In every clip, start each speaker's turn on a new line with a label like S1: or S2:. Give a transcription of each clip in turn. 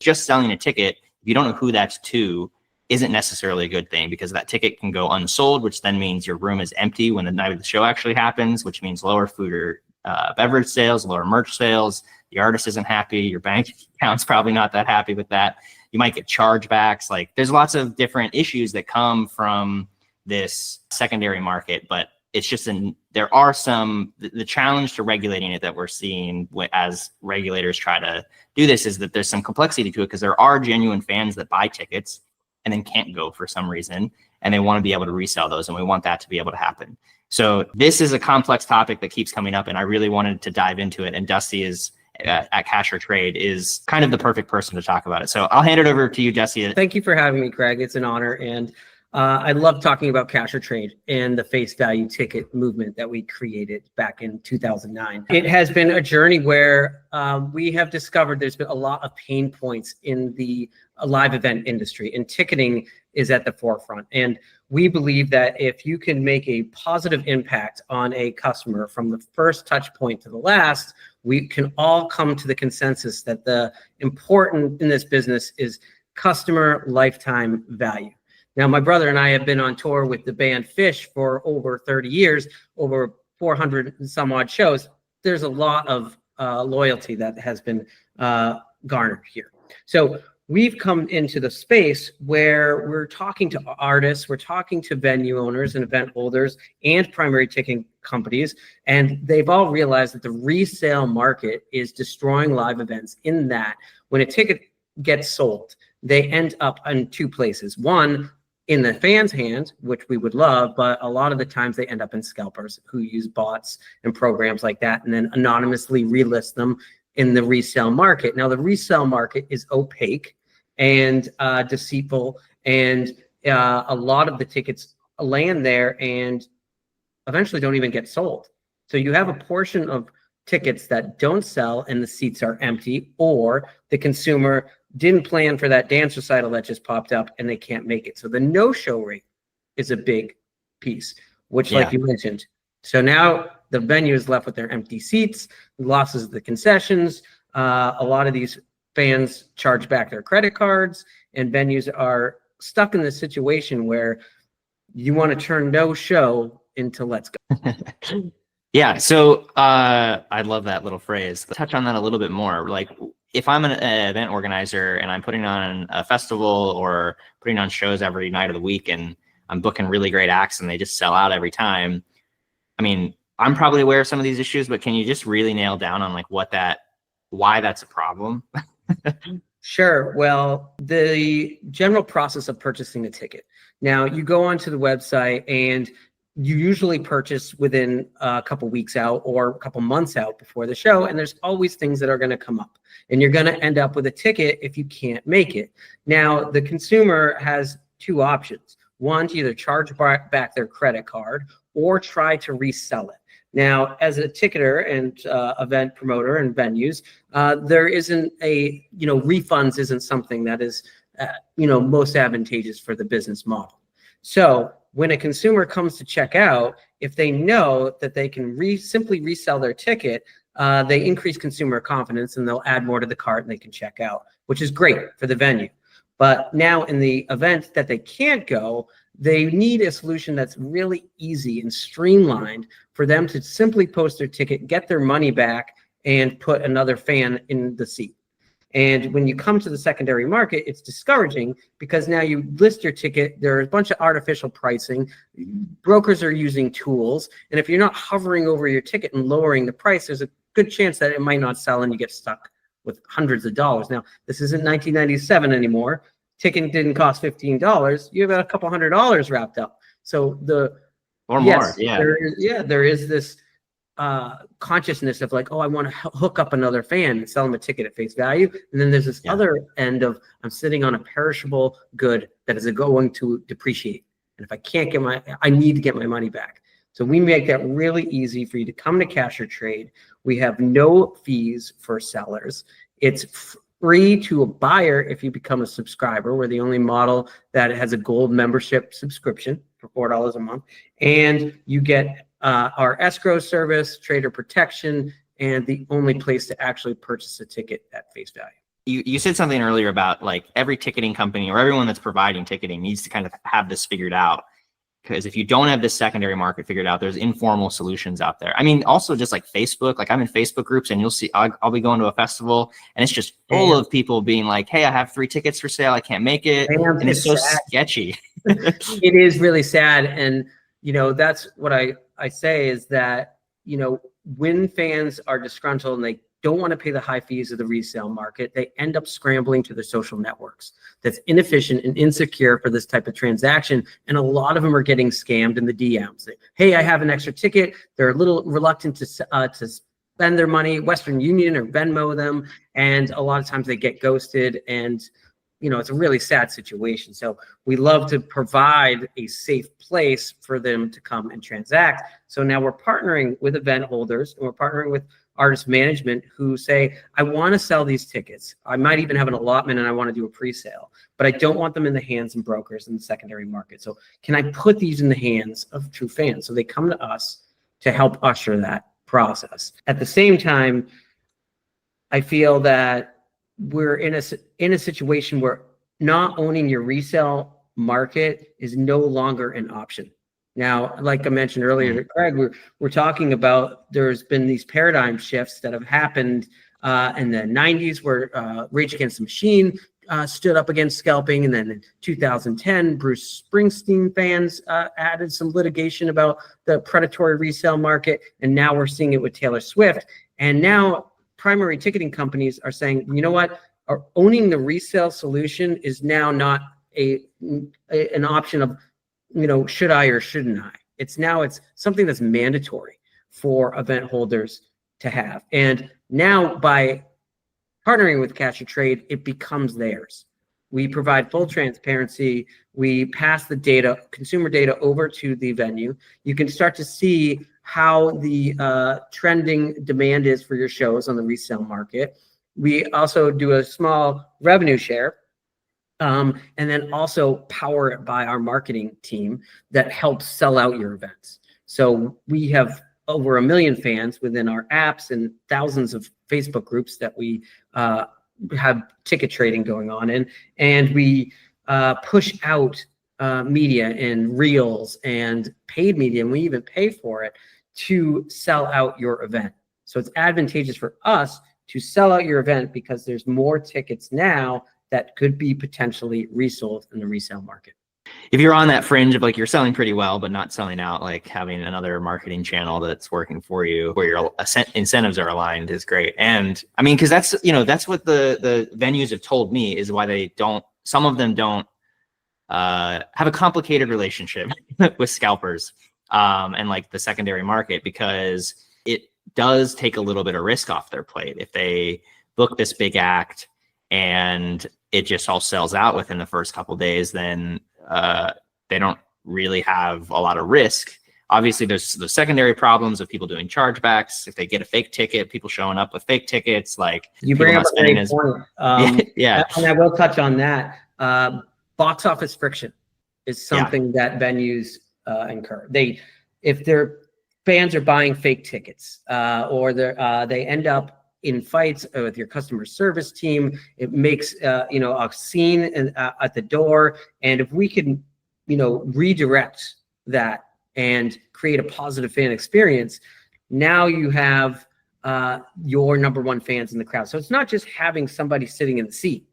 S1: just selling a ticket, if you don't know who that's to, isn't necessarily a good thing, because that ticket can go unsold, which then means your room is empty when the night of the show actually happens, which means lower food or beverage sales, lower merch sales. The artist isn't happy. Your bank account's probably not that happy with that. You might get chargebacks. Like, there's lots of different issues that come from this secondary market, but it's just there are some, the challenge to regulating it that we're seeing as regulators try to do this is that there's some complexity to it, because there are genuine fans that buy tickets and then can't go for some reason, and they want to be able to resell those, and we want that to be able to happen. So this is a complex topic that keeps coming up, and I really wanted to dive into it, and Dusty is at CashorTrade is kind of the perfect person to talk about it. So I'll hand it over to you, Dusty.
S2: Thank you for having me, Craig. It's an honor. And I love talking about CashorTrade and the face value ticket movement that we created back in 2009. It has been a journey where we have discovered there's been a lot of pain points in the live event industry, and ticketing is at the forefront. And we believe that if you can make a positive impact on a customer from the first touch point to the last, we can all come to the consensus that the important in this business is customer lifetime value. Now, my brother and I have been on tour with the band Fish for over 30 years, over 400 and some odd shows. There's a lot of loyalty that has been garnered here. So we've come into the space where we're talking to artists, we're talking to venue owners and event holders and primary ticketing companies, and they've all realized that the resale market is destroying live events, in that when a ticket gets sold, they end up in two places. One, in the fans' hands, which we would love, but a lot of the times they end up in scalpers who use bots and programs like that and then anonymously relist them in the resale market. Now, the resale market is opaque and deceitful, and a lot of the tickets land there and eventually don't even get sold. So you have a portion of tickets that don't sell and the seats are empty, or the consumer didn't plan for that dance recital that just popped up and they can't make it. So the no-show rate is a big piece, which, like you mentioned. So now the venue is left with their empty seats, losses of the concessions. A lot of these fans charge back their credit cards, and venues are stuck in this situation where you want to turn no show into let's go.
S1: Yeah, so I love that little phrase. Touch on that a little bit more. Like, if I'm an event organizer and I'm putting on a festival or putting on shows every night of the week, and I'm booking really great acts and they just sell out every time, I mean, I'm probably aware of some of these issues, but can you just really nail down on like why that's a problem?
S2: Sure. Well, the general process of purchasing a ticket. Now, you go onto the website and you usually purchase within a couple weeks out or a couple months out before the show, and there's always things that are going to come up, and you're going to end up with a ticket if you can't make it. Now, the consumer has two options. One, to either charge back their credit card or try to resell it. Now, as a ticketer and event promoter and venues, there isn't a, refunds isn't something that is, most advantageous for the business model. So when a consumer comes to check out, if they know that they can simply resell their ticket, they increase consumer confidence and they'll add more to the cart and they can check out, which is great for the venue. But now in the event that they can't go, they need a solution that's really easy and streamlined for them to simply post their ticket, get their money back, and put another fan in the seat. And when you come to the secondary market, it's discouraging because now you list your ticket, there's a bunch of artificial pricing, brokers are using tools, and if you're not hovering over your ticket and lowering the price, there's a good chance that it might not sell and you get stuck with hundreds of dollars. Now, this isn't 1997 anymore. Ticket didn't cost $15. You have a couple $100 wrapped up. So there is this consciousness of like, oh, I want to hook up another fan and sell them a ticket at face value. And then there's this other end of I'm sitting on a perishable good that is going to depreciate. And if I can't get I need to get my money back. So we make that really easy for you to come to CashorTrade. We have no fees for sellers. It's free to a buyer if you become a subscriber. We're the only model that has a gold membership subscription for $4 a month. And you get our escrow service, trader protection, and the only place to actually purchase a ticket at face value.
S1: you said something earlier about like every ticketing company or everyone that's providing ticketing needs to kind of have this figured out. Because if you don't have this secondary market figured out, there's informal solutions out there. I mean, also just like Facebook, like I'm in Facebook groups and you'll see, I'll be going to a festival and it's just full of people being like, hey, I have 3 tickets for sale. I can't make it. And it's so sketchy.
S2: It is really sad. And, you know, that's what I say is that, you know, when fans are disgruntled and they don't want to pay the high fees of the resale market, they end up scrambling to their social networks. That's inefficient and insecure for this type of transaction. And a lot of them are getting scammed in the DMs. Hey, I have an extra ticket. They're a little reluctant to spend their money, Western Union or Venmo them. And a lot of times they get ghosted, and you know, it's a really sad situation. So we love to provide a safe place for them to come and transact. So now we're partnering with event holders, and we're partnering with artist management who say, I want to sell these tickets. I might even have an allotment and I want to do a pre-sale, but I don't want them in the hands of brokers in the secondary market. So can I put these in the hands of true fans? So they come to us to help usher that process. At the same time, I feel that we're in a situation where not owning your resale market is no longer an option. Now, like I mentioned earlier to Craig, we're talking about there's been these paradigm shifts that have happened in the 90s where Rage Against the Machine stood up against scalping. And then in 2010, Bruce Springsteen fans added some litigation about the predatory resale market. And now we're seeing it with Taylor Swift. And now primary ticketing companies are saying, you know what, owning the resale solution is now not an option of, you know, should I or shouldn't I? It's something that's mandatory for event holders to have. And now by partnering with CashorTrade, it becomes theirs. We provide full transparency. We pass the data, consumer data, over to the venue. You can start to see how the trending demand is for your shows on the resale market. We also do a small revenue share. And then also power it by our marketing team that helps sell out your events. So we have over 1 million fans within our apps and thousands of Facebook groups that we have ticket trading going on in. And we push out media and reels and paid media, and we even pay for it to sell out your event. So it's advantageous for us to sell out your event because there's more tickets now that could be potentially resold in the resale market.
S1: If you're on that fringe of like you're selling pretty well but not selling out, like having another marketing channel that's working for you where your incentives are aligned is great. And I mean, because that's, you know, that's what the venues have told me is why they don't, some of them don't have a complicated relationship with scalpers and like the secondary market, because it does take a little bit of risk off their plate. If they book this big act and it just all sells out within the first couple of days, then they don't really have a lot of risk. Obviously, there's the secondary problems of people doing chargebacks. If they get a fake ticket, people showing up with fake tickets, like
S2: you bring up a great point.
S1: Yeah,
S2: and I will touch on that. Box office friction is something that venues incur. If their fans are buying fake tickets or they end up in fights with your customer service team, it makes a scene at the door. And if we can, redirect that and create a positive fan experience, now you have your number one fans in the crowd. So it's not just having somebody sitting in the seat.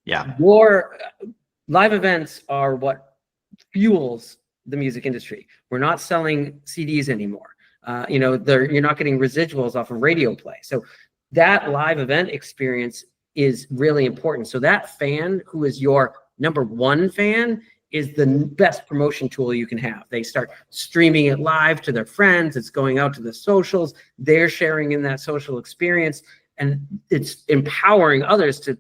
S1: Yeah,
S2: Your live events are what fuels the music industry. We're not selling CDs anymore. You're not getting residuals off of radio play. So that live event experience is really important. So that fan who is your number one fan is the best promotion tool you can have. They start streaming it live to their friends. It's going out to the socials. They're sharing in that social experience, and it's empowering others to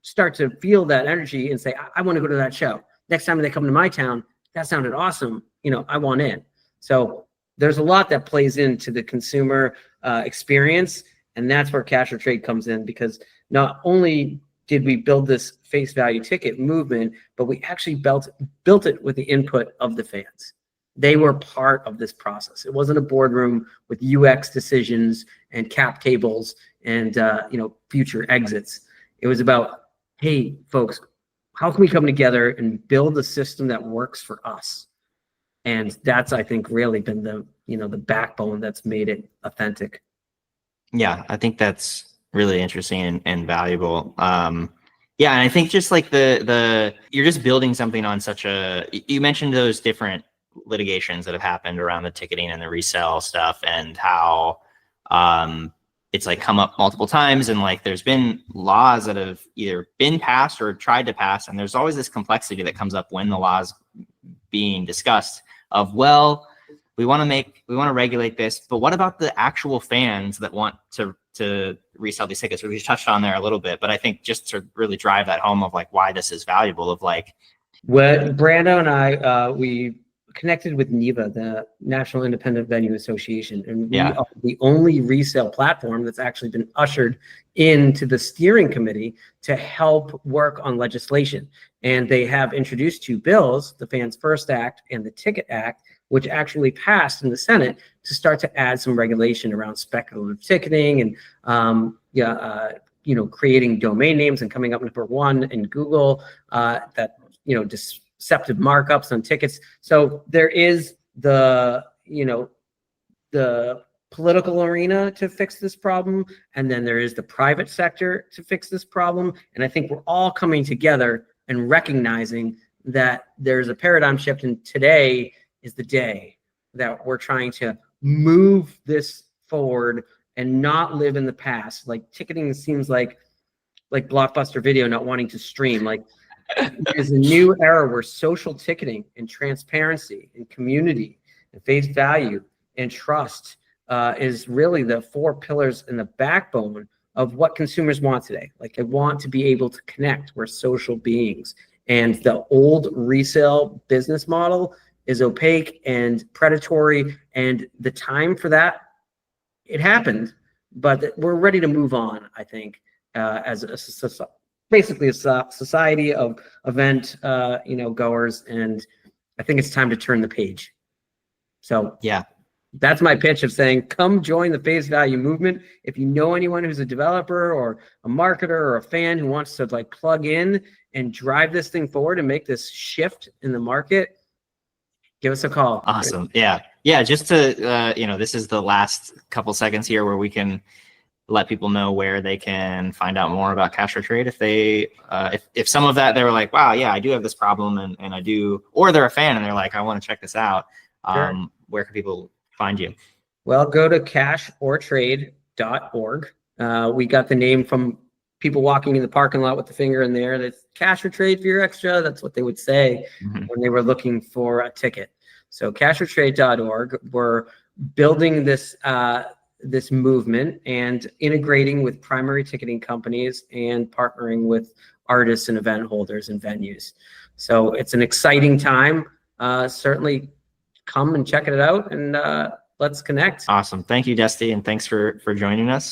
S2: start to feel that energy and say, I want to go to that show. Next time they come to my town, that sounded awesome. I want in. So there's a lot that plays into the consumer experience. And that's where CashorTrade comes in, because not only did we build this face value ticket movement, but we actually built it with the input of the fans. They were part of this process. It wasn't a boardroom with UX decisions and cap tables and future exits. It was about, hey, folks, how can we come together and build a system that works for us? And that's, I think, really been the, the backbone that's made it authentic.
S1: Yeah, I think that's really interesting and valuable. Yeah, and I think just like you're just building something on such a, you mentioned those different litigations that have happened around the ticketing and the resale stuff, and how it's like come up multiple times, and like there's been laws that have either been passed or tried to pass, and there's always this complexity that comes up when the law's being discussed of, well, we want to regulate this, but what about the actual fans that want to resell these tickets? We touched on there a little bit, but I think just to really drive that home of like why this is valuable, of like,
S2: what Brando and I, we connected with NEVA, the National Independent Venue Association, and we are the only resale platform that's actually been ushered into the steering committee to help work on legislation. And they have introduced 2 bills, the Fans First Act and the Ticket Act, which actually passed in the Senate to start to add some regulation around speculative ticketing and creating domain names and coming up #1 in Google, that deceptive markups on tickets. So there is the political arena to fix this problem, and then there is the private sector to fix this problem. And I think we're all coming together and recognizing that there's a paradigm shift, and today is the day that we're trying to move this forward and not live in the past. Like ticketing seems like Blockbuster Video not wanting to stream. Like there's a new era where social ticketing and transparency and community and face value and trust is really the 4 pillars and the backbone of what consumers want today. Like they want to be able to connect. We're social beings. And the old resale business model is opaque and predatory, and the time for that, it happened, but we're ready to move on, I think, as basically a society of event goers, and I think it's time to turn the page. So
S1: yeah,
S2: that's my pitch of saying, come join the face value movement. If you know anyone who's a developer or a marketer or a fan who wants to like plug in and drive this thing forward and make this shift in the market, give us a call.
S1: Awesome. Yeah. Just to, this is the last couple seconds here where we can let people know where they can find out more about CashorTrade. If they, if some of that, they were like, wow, yeah, I do have this problem and I do, or they're a fan and they're like, I want to check this out.
S2: Sure.
S1: Where can people find you?
S2: Well, go to CashorTrade.org. We got the name from people walking in the parking lot with the finger in there. That's CashorTrade for your extra. That's what they would say when they were looking for a ticket. So CashorTrade.org. We're building this this movement and integrating with primary ticketing companies and partnering with artists and event holders and venues. So it's an exciting time. Certainly come and check it out, and let's connect.
S1: Awesome. Thank you, Dusty, and thanks for joining us.